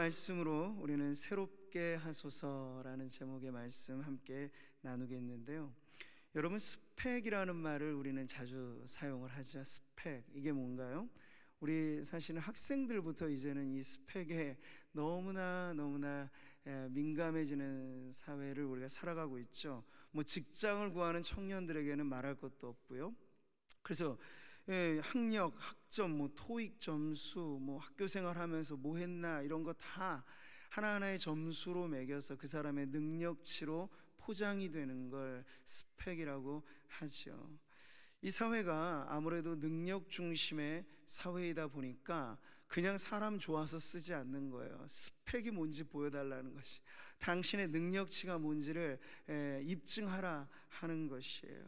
말씀으로 우리는 새롭게 하소서라는 제목의 말씀 함께 나누겠는데요. 여러분, 스펙이라는 말을 우리는 자주 사용을 하죠. 스펙, 이게 뭔가요? 우리 사실은 학생들부터 이제는 이 스펙에 너무나 민감해지는 사회를 우리가 살아가고 있죠. 뭐 직장을 구하는 청년들에게는 말할 것도 없고요. 그래서 학력, 학점, 뭐 토익 점수, 뭐 학교 생활하면서 뭐 했나 이런 거 다 하나하나의 점수로 매겨서 그 사람의 능력치로 포장이 되는 걸 스펙이라고 하죠. 이 사회가 아무래도 능력 중심의 사회이다 보니까 그냥 사람 좋아서 쓰지 않는 거예요. 스펙이 뭔지 보여달라는 것이, 당신의 능력치가 뭔지를 입증하라 하는 것이에요.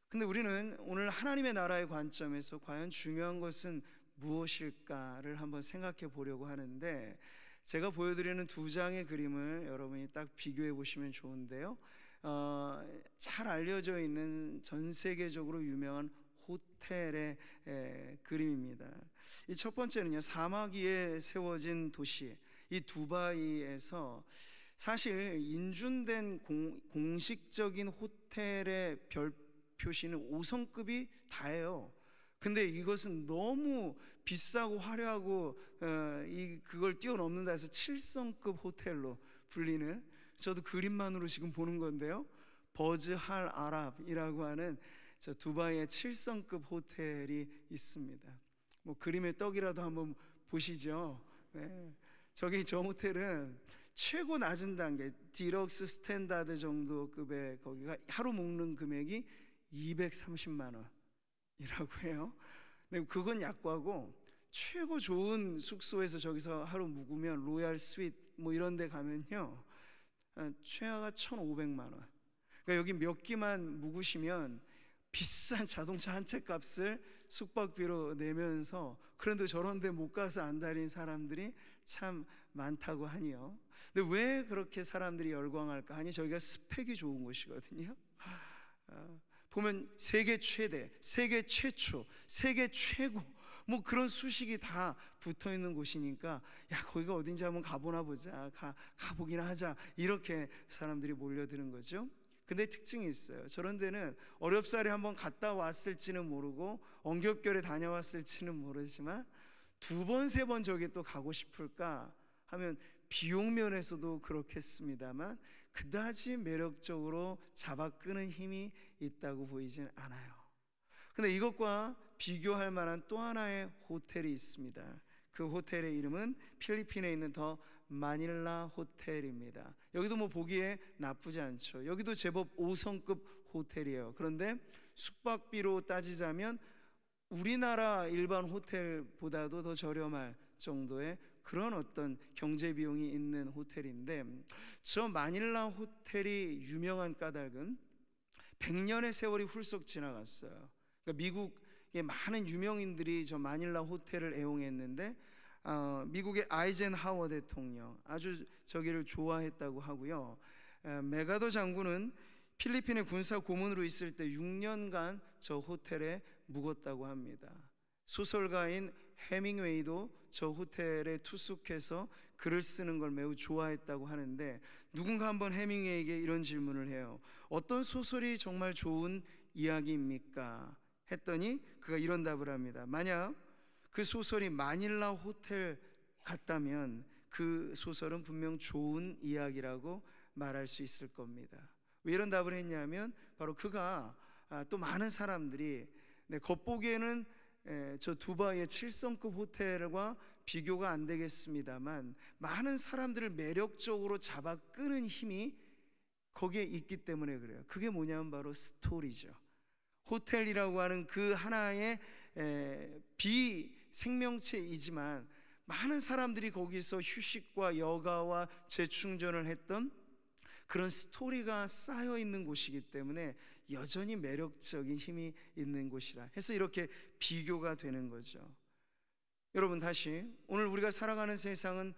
근데 우리는 오늘 하나님의 나라의 관점에서 과연 중요한 것은 무엇일까를 한번 생각해 보려고 하는데, 제가 보여드리는 두 장의 그림을 여러분이 딱 비교해 보시면 좋은데요. 잘 알려져 있는 전 세계적으로 유명한 호텔의 그림입니다. 이 첫 번째는요, 사막 위에 세워진 도시, 이 두바이에서 사실 인준된 공식적인 호텔의 별 표시는 5성급이 다예요. 근데 이것은 너무 비싸고 화려하고 그걸 뛰어넘는다 해서 7성급 호텔로 불리는, 저도 그림만으로 지금 보는 건데요, 버즈 할 아랍이라고 하는 저 두바이의 7성급 호텔이 있습니다. 뭐 그림의 떡이라도 한번 보시죠. 네. 저 호텔은 최고 낮은 단계 디럭스 스탠다드 정도 급의, 거기가 하루 묵는 금액이 230만 원이라고 해요. 근데 그건 약과고, 최고 좋은 숙소에서 저기서 하루 묵으면 로얄 스윗 뭐 이런 데 가면요, 최하가 1,500만 원. 그러니까 여기 몇 끼만 묵으시면 비싼 자동차 한 채 값을 숙박비로 내면서, 그런데 저런 데 못 가서 안달인 사람들이 참 많다고 하니요. 근데 왜 그렇게 사람들이 열광할까 하니, 저희가 스펙이 좋은 곳이거든요. 보면 세계 최대, 세계 최초, 세계 최고 뭐 그런 수식이 다 붙어 있는 곳이니까, 야, 거기가 어딘지 한번 가보나 보자, 가보기나 하자, 이렇게 사람들이 몰려드는 거죠. 근데 특징이 있어요. 저런 데는 어렵사리 한번 갔다 왔을지는 모르고 엉겹결에 다녀왔을지는 모르지만 두 번, 세 번 저기 또 가고 싶을까 하면 비용 면에서도 그렇겠습니다만 그다지 매력적으로 잡아 끄는 힘이 있다고 보이진 않아요. 근데 이것과 비교할 만한 또 하나의 호텔이 있습니다. 그 호텔의 이름은 필리핀에 있는 더 마닐라 호텔입니다. 여기도 뭐 보기에 나쁘지 않죠. 여기도 제법 5성급 호텔이에요. 그런데 숙박비로 따지자면 우리나라 일반 호텔보다도 더 저렴할 정도의 그런 어떤 경제 비용이 있는 호텔인데, 저 마닐라 호텔이 유명한 까닭은 100년의 세월이 훌쩍 지나갔어요. 그러니까 미국의 많은 유명인들이 저 마닐라 호텔을 애용했는데, 미국의 아이젠하워 대통령 아주 저기를 좋아했다고 하고요. 메가더 장군은 필리핀의 군사 고문으로 있을 때 6년간 저 호텔에 묵었다고 합니다. 소설가인 해밍웨이도 저 호텔에 투숙해서 글을 쓰는 걸 매우 좋아했다고 하는데, 누군가 한번 해밍웨이에게 이런 질문을 해요. 어떤 소설이 정말 좋은 이야기입니까? 했더니 그가 이런 답을 합니다. 만약 그 소설이 마닐라 호텔 같다면 그 소설은 분명 좋은 이야기라고 말할 수 있을 겁니다. 왜 이런 답을 했냐면, 바로 그가 또 많은 사람들이 겉보기에는 저 두바이의 7성급 호텔과 비교가 안 되겠습니다만 많은 사람들을 매력적으로 잡아 끄는 힘이 거기에 있기 때문에 그래요. 그게 뭐냐면 바로 스토리죠. 호텔이라고 하는 그 하나의 비생명체이지만 많은 사람들이 거기서 휴식과 여가와 재충전을 했던 그런 스토리가 쌓여 있는 곳이기 때문에 여전히 매력적인 힘이 있는 곳이라 해서 이렇게 비교가 되는 거죠. 여러분, 다시 오늘 우리가 살아가는 세상은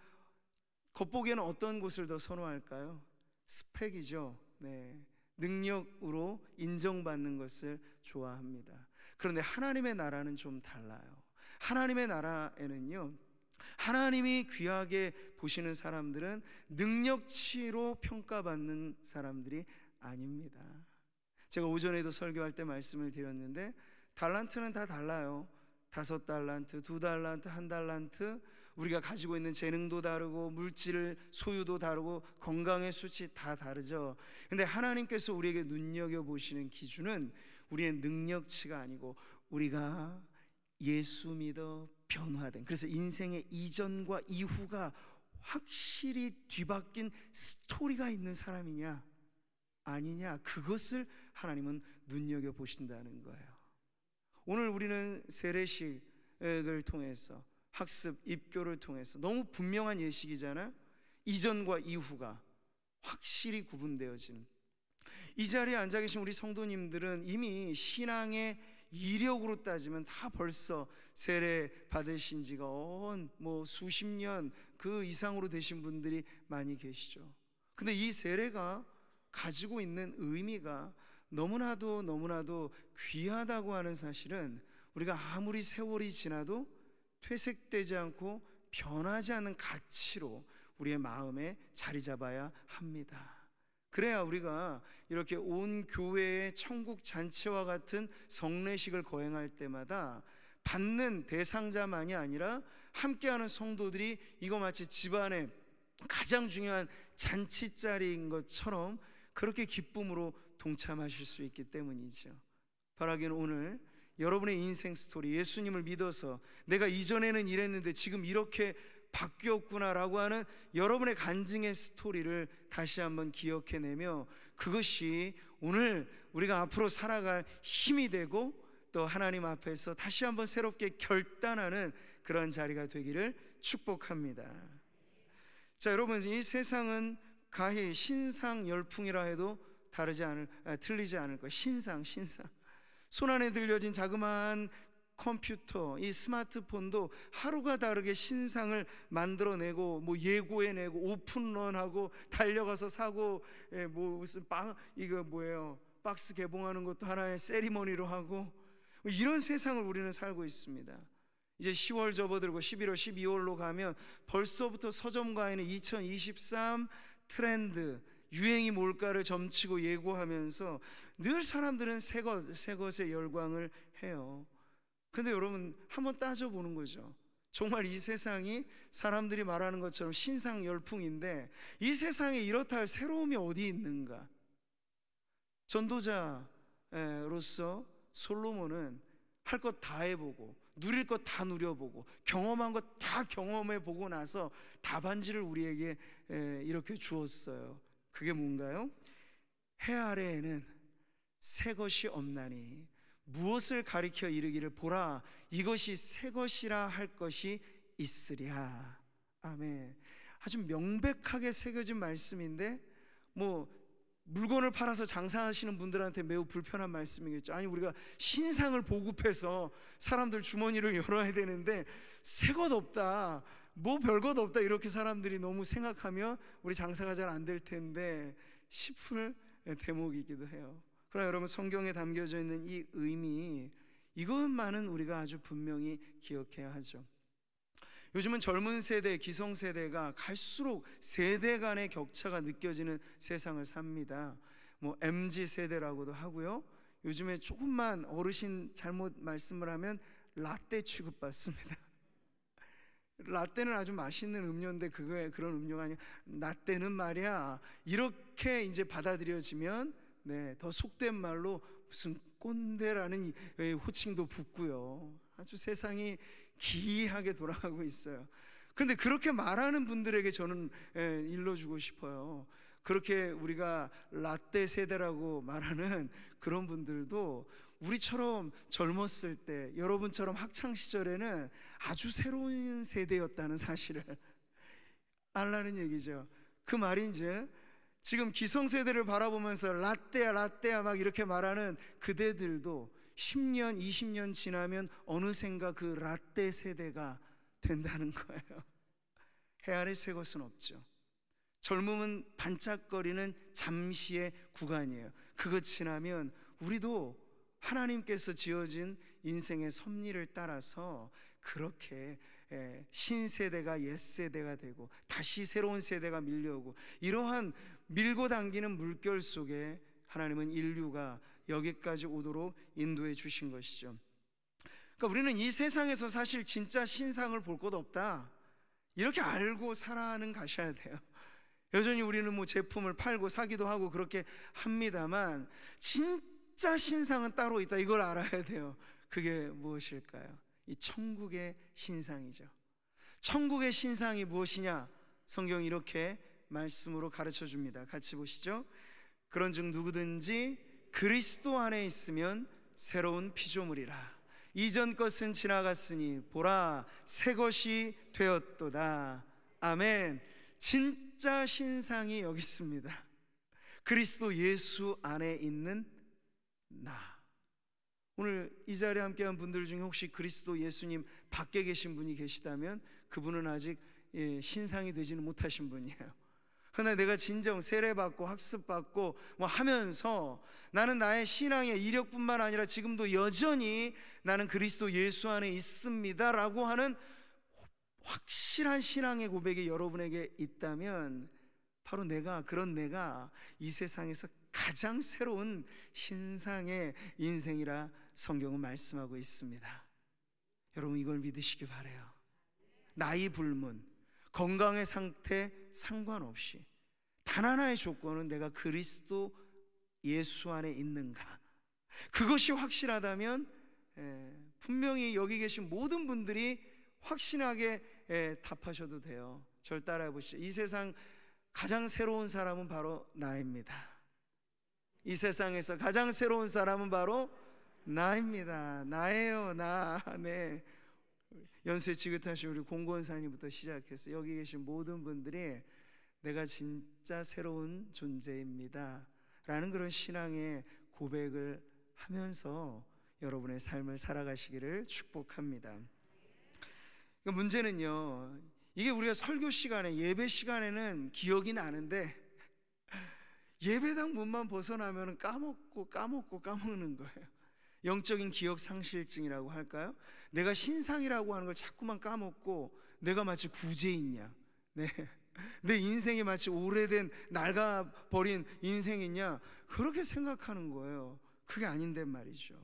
겉보기에는 어떤 곳을 더 선호할까요? 스펙이죠. 네, 능력으로 인정받는 것을 좋아합니다. 그런데 하나님의 나라는 좀 달라요. 하나님의 나라에는요, 하나님이 귀하게 보시는 사람들은 능력치로 평가받는 사람들이 아닙니다. 제가 오전에도 설교할 때 말씀을 드렸는데 달란트는 다 달라요. 5달란트, 2달란트, 1달란트, 우리가 가지고 있는 재능도 다르고 물질 소유도 다르고 건강의 수치 다 다르죠. 근데 하나님께서 우리에게 눈여겨보시는 기준은 우리의 능력치가 아니고 우리가 예수 믿어 변화된, 그래서 인생의 이전과 이후가 확실히 뒤바뀐 스토리가 있는 사람이냐 아니냐, 그것을 하나님은 눈여겨보신다는 거예요. 오늘 우리는 세례식을 통해서 학습, 입교를 통해서 너무 분명한 예식이잖아요. 이전과 이후가 확실히 구분되어지는, 이 자리에 앉아 계신 우리 성도님들은 이미 신앙의 이력으로 따지면 다 벌써 세례 받으신 지가 수십 년 그 이상으로 되신 분들이 많이 계시죠. 근데 이 세례가 가지고 있는 의미가 너무나도 귀하다고 하는 사실은 우리가 아무리 세월이 지나도 퇴색되지 않고 변하지 않는 가치로 우리의 마음에 자리 잡아야 합니다. 그래야 우리가 이렇게 온 교회의 천국 잔치와 같은 성례식을 거행할 때마다 받는 대상자만이 아니라 함께하는 성도들이 이거 마치 집안의 가장 중요한 잔치자리인 것처럼 그렇게 기쁨으로 동참하실 수 있기 때문이죠. 바라기는 오늘 여러분의 인생 스토리, 예수님을 믿어서 내가 이전에는 이랬는데 지금 이렇게 바뀌었구나라고 하는 여러분의 간증의 스토리를 다시 한번 기억해내며 그것이 오늘 우리가 앞으로 살아갈 힘이 되고 또 하나님 앞에서 다시 한번 새롭게 결단하는 그런 자리가 되기를 축복합니다. 자, 여러분, 이 세상은 가히 신상 열풍이라 해도 틀리지 않을 거예요. 신상. 손안에 들려진 자그마한 컴퓨터, 이 스마트폰도 하루가 다르게 신상을 만들어내고 예고해내고 오픈런하고 달려가서 사고 무슨 박스 개봉하는 것도 하나의 세리머니로 하고 이런 세상을 우리는 살고 있습니다. 이제 10월 접어들고 11월 12월로 가면 벌써부터 서점가에는 2023 트렌드 유행이 뭘까를 점치고 예고하면서 늘 사람들은 새 것에 열광을 해요. 근데 여러분 한번 따져보는 거죠. 정말 이 세상이 사람들이 말하는 것처럼 신상 열풍인데 이 세상에 이렇다 할 새로움이 어디 있는가? 전도자로서 솔로몬은 할 것 다 해보고 누릴 것 다 누려보고 경험한 것 다 경험해보고 나서 답안지를 우리에게 이렇게 주었어요. 그게 뭔가요? 해 아래에는 새 것이 없나니 무엇을 가리켜 이르기를 보라 이것이 새 것이라 할 것이 있으랴. 아멘. 아주 명백하게 새겨진 말씀인데 물건을 팔아서 장사하시는 분들한테 매우 불편한 말씀이겠죠. 아니 우리가 신상을 보급해서 사람들 주머니를 열어야 되는데 새 것 없다, 별것 없다 이렇게 사람들이 너무 생각하면 우리 장사가 잘 안 될 텐데 싶을 대목이기도 해요. 그러나 여러분 성경에 담겨져 있는 이 의미 이것만은 우리가 아주 분명히 기억해야 하죠. 요즘은 젊은 세대, 기성세대가 갈수록 세대 간의 격차가 느껴지는 세상을 삽니다. MZ세대라고도 하고요. 요즘에 조금만 어르신 잘못 말씀을 하면 라떼 취급받습니다. 라떼는 아주 맛있는 음료인데 그런 음료가 아니야. 라떼는 말이야. 이렇게 이제 받아들여지면 더 속된 말로 무슨 꼰대라는 호칭도 붙고요. 아주 세상이 기이하게 돌아가고 있어요. 근데 그렇게 말하는 분들에게 저는 일러주고 싶어요. 그렇게 우리가 라떼 세대라고 말하는 그런 분들도 우리처럼 젊었을 때, 여러분처럼 학창시절에는 아주 새로운 세대였다는 사실을 알라는 얘기죠. 그 말인즉 지금 기성세대를 바라보면서 라떼야 막 이렇게 말하는 그대들도 10년, 20년 지나면 어느샌가 그 라떼 세대가 된다는 거예요. 해 아래 새 것은 없죠. 젊음은 반짝거리는 잠시의 구간이에요. 그것 지나면 우리도 하나님께서 지어진 인생의 섭리를 따라서 그렇게 신세대가 옛세대가 되고 다시 새로운 세대가 밀려오고, 이러한 밀고 당기는 물결 속에 하나님은 인류가 여기까지 오도록 인도해 주신 것이죠. 그러니까 우리는 이 세상에서 사실 진짜 신상을 볼 것 없다, 이렇게 알고 살아가는 가셔야 돼요. 여전히 우리는 뭐 제품을 팔고 사기도 하고 그렇게 합니다만, 진짜 신상은 따로 있다, 이걸 알아야 돼요. 그게 무엇일까요? 이 천국의 신상이죠. 천국의 신상이 무엇이냐? 성경이 이렇게 말씀으로 가르쳐 줍니다. 같이 보시죠. 그런즉 누구든지 그리스도 안에 있으면 새로운 피조물이라. 이전 것은 지나갔으니 보라 새 것이 되었도다. 아멘. 진짜 신상이 여기 있습니다. 그리스도 예수 안에 있는 나. 오늘 이 자리에 함께한 분들 중에 혹시 그리스도 예수님 밖에 계신 분이 계시다면 그분은 아직 신상이 되지는 못하신 분이에요. 그러나 내가 진정 세례받고 학습받고 뭐 하면서 나는 나의 신앙의 이력뿐만 아니라 지금도 여전히 나는 그리스도 예수 안에 있습니다 라고 하는 확실한 신앙의 고백이 여러분에게 있다면, 바로 그런 내가 이 세상에서 가장 새로운 신상의 인생이라 성경은 말씀하고 있습니다. 여러분, 이걸 믿으시기 바라요. 나이 불문, 건강의 상태 상관없이 단 하나의 조건은 내가 그리스도 예수 안에 있는가, 그것이 확실하다면 분명히 여기 계신 모든 분들이 확신하게 답하셔도 돼요. 저를 따라해 보시죠. 이 세상 가장 새로운 사람은 바로 나입니다. 이 세상에서 가장 새로운 사람은 바로 나입니다. 나예요, 나. 네. 연세 지긋하신 우리 공권사님부터 시작해서 여기 계신 모든 분들이 내가 진짜 새로운 존재입니다 라는 그런 신앙의 고백을 하면서 여러분의 삶을 살아가시기를 축복합니다. 문제는요, 이게 우리가 설교 시간에, 예배 시간에는 기억이 나는데 예배당 문만 벗어나면 까먹는 거예요. 영적인 기억 상실증이라고 할까요? 내가 신상이라고 하는 걸 자꾸만 까먹고 내가 마치 구제이냐, 내 인생이 마치 오래된 낡아버린 인생이냐, 그렇게 생각하는 거예요. 그게 아닌데 말이죠.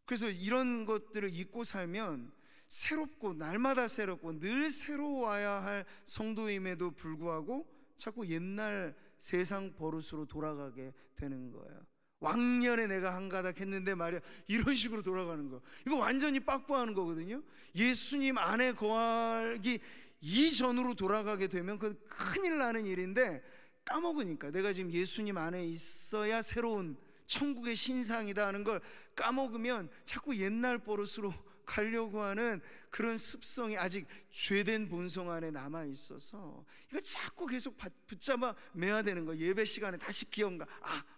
그래서 이런 것들을 잊고 살면 새롭고 날마다 새롭고 늘 새로워야 할 성도임에도 불구하고 자꾸 옛날 세상 버릇으로 돌아가게 되는 거예요. 왕년에 내가 한가닥 했는데 말이야, 이런 식으로 돌아가는 거, 이거 완전히 빡빡하는 거거든요. 예수님 안에 거하기 이전으로 돌아가게 되면 그건 큰일 나는 일인데, 까먹으니까 내가 지금 예수님 안에 있어야 새로운 천국의 신상이다 하는 걸 까먹으면 자꾸 옛날 버릇으로 가려고 하는 그런 습성이 아직 죄된 본성 안에 남아 있어서 이걸 자꾸 계속 붙잡아 매야 되는 거예요. 예배 시간에 다시 기억나.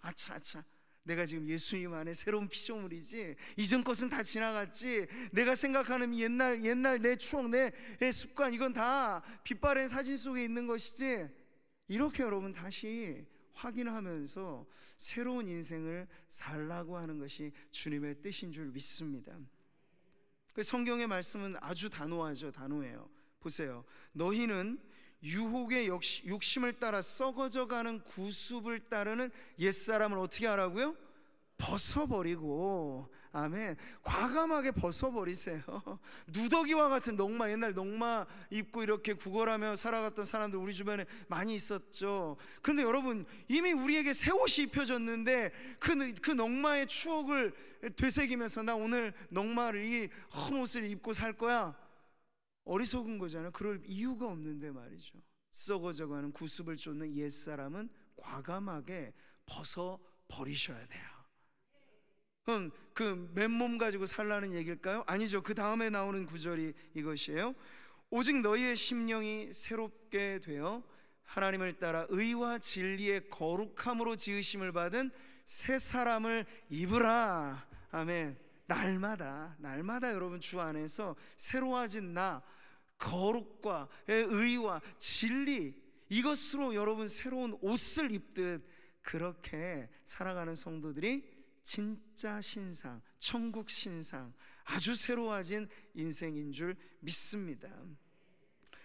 아차 내가 지금 예수님 안에 새로운 피조물이지, 이전 것은 다 지나갔지, 내가 생각하는 옛날 내 추억, 내 습관, 이건 다 빛바랜 사진 속에 있는 것이지, 이렇게 여러분 다시 확인하면서 새로운 인생을 살라고 하는 것이 주님의 뜻인 줄 믿습니다. 성경의 말씀은 아주 단호해요. 보세요. 너희는 유혹의 욕심을 따라 썩어져가는 구습을 따르는 옛사람을 어떻게 하라고요? 벗어버리고, 아멘, 과감하게 벗어버리세요. 누더기와 같은 녹마, 옛날 녹마 입고 이렇게 구걸하며 살아갔던 사람들 우리 주변에 많이 있었죠. 그런데 여러분, 이미 우리에게 새 옷이 입혀졌는데 그 녹마의 추억을 되새기면서 나 오늘 녹마를, 이 헛 옷을 입고 살 거야, 어리석은 거잖아요. 그럴 이유가 없는데 말이죠. 썩어져가는 구습을 쫓는 옛사람은 과감하게 벗어버리셔야 돼요. 그럼 그 맨몸 가지고 살라는 얘기일까요? 아니죠. 그 다음에 나오는 구절이 이것이에요. 오직 너희의 심령이 새롭게 되어 하나님을 따라 의와 진리의 거룩함으로 지으심을 받은 새 사람을 입으라. 아멘. 날마다 여러분 주 안에서 새로워진 나, 거룩과 의와 진리, 이것으로 여러분 새로운 옷을 입듯 그렇게 살아가는 성도들이 진짜 신상, 천국 신상, 아주 새로워진 인생인 줄 믿습니다.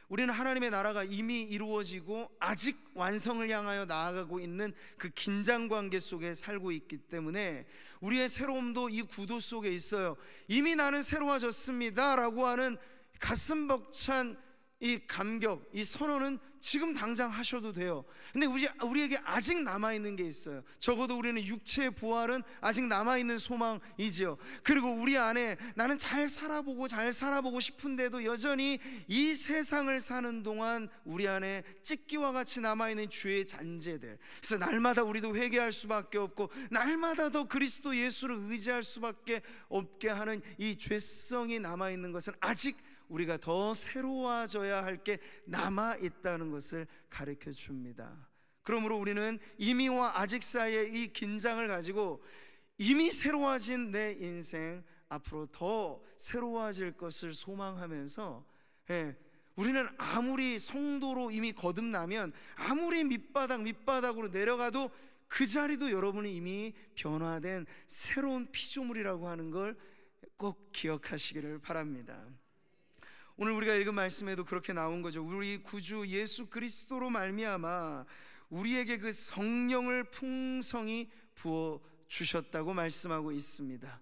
우리는 하나님의 나라가 이미 이루어지고 아직 완성을 향하여 나아가고 있는 그 긴장관계 속에 살고 있기 때문에 우리의 새로움도 이 구도 속에 있어요. 이미 나는 새로워졌습니다 라고 하는 가슴 벅찬 이 감격, 이 선언은 지금 당장 하셔도 돼요. 근데 우리에게 아직 남아있는 게 있어요. 적어도 우리는 육체의 부활은 아직 남아있는 소망이지요. 그리고 우리 안에 나는 잘 살아보고 싶은데도 여전히 이 세상을 사는 동안 우리 안에 찢기와 같이 남아있는 죄의 잔재들, 그래서 날마다 우리도 회개할 수밖에 없고 날마다 더 그리스도 예수를 의지할 수밖에 없게 하는 이 죄성이 남아있는 것은 아직 우리가 더 새로워져야 할 게 남아있다는 것을 가르쳐 줍니다. 그러므로 우리는 이미와 아직 사이의 이 긴장을 가지고 이미 새로워진 내 인생, 앞으로 더 새로워질 것을 소망하면서, 우리는 아무리 성도로 이미 거듭나면 아무리 밑바닥으로 내려가도 그 자리도 여러분이 이미 변화된 새로운 피조물이라고 하는 걸 꼭 기억하시기를 바랍니다. 오늘 우리가 읽은 말씀에도 그렇게 나온 거죠. 우리 구주 예수 그리스도로 말미암아 우리에게 그 성령을 풍성히 부어 주셨다고 말씀하고 있습니다.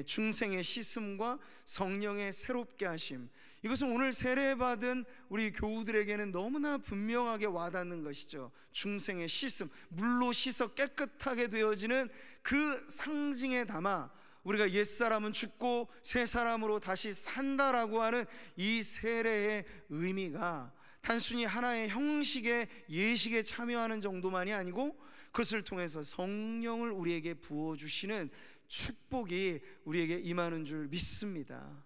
중생의 씻음과 성령의 새롭게 하심, 이것은 오늘 세례받은 우리 교우들에게는 너무나 분명하게 와닿는 것이죠. 중생의 씻음, 물로 씻어 깨끗하게 되어지는 그 상징에 담아 우리가 옛사람은 죽고 새 사람으로 다시 산다라고 하는 이 세례의 의미가 단순히 하나의 형식의 예식에 참여하는 정도만이 아니고 그것을 통해서 성령을 우리에게 부어주시는 축복이 우리에게 임하는 줄 믿습니다.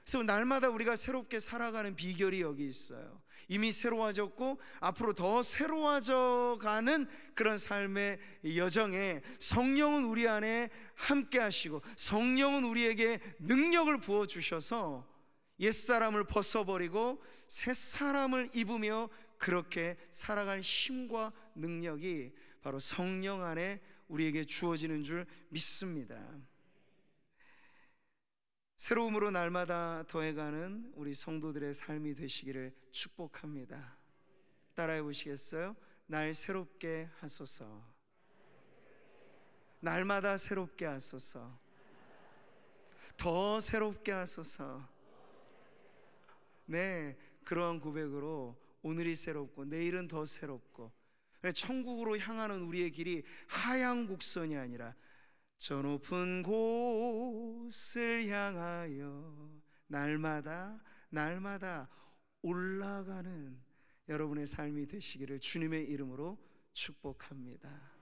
그래서 날마다 우리가 새롭게 살아가는 비결이 여기 있어요. 이미 새로워졌고 앞으로 더 새로워져 가는 그런 삶의 여정에 성령은 우리 안에 함께 하시고 성령은 우리에게 능력을 부어주셔서 옛사람을 벗어버리고 새사람을 입으며 그렇게 살아갈 힘과 능력이 바로 성령 안에 우리에게 주어지는 줄 믿습니다. 새로움으로 날마다 더해가는 우리 성도들의 삶이 되시기를 축복합니다. 따라해 보시겠어요? 날 새롭게 하소서. 날마다 새롭게 하소서. 더 새롭게 하소서. 그러한 고백으로 오늘이 새롭고 내일은 더 새롭고, 천국으로 향하는 우리의 길이 하얀 곡선이 아니라 저 높은 곳을 향하여 날마다 올라가는 여러분의 삶이 되시기를 주님의 이름으로 축복합니다.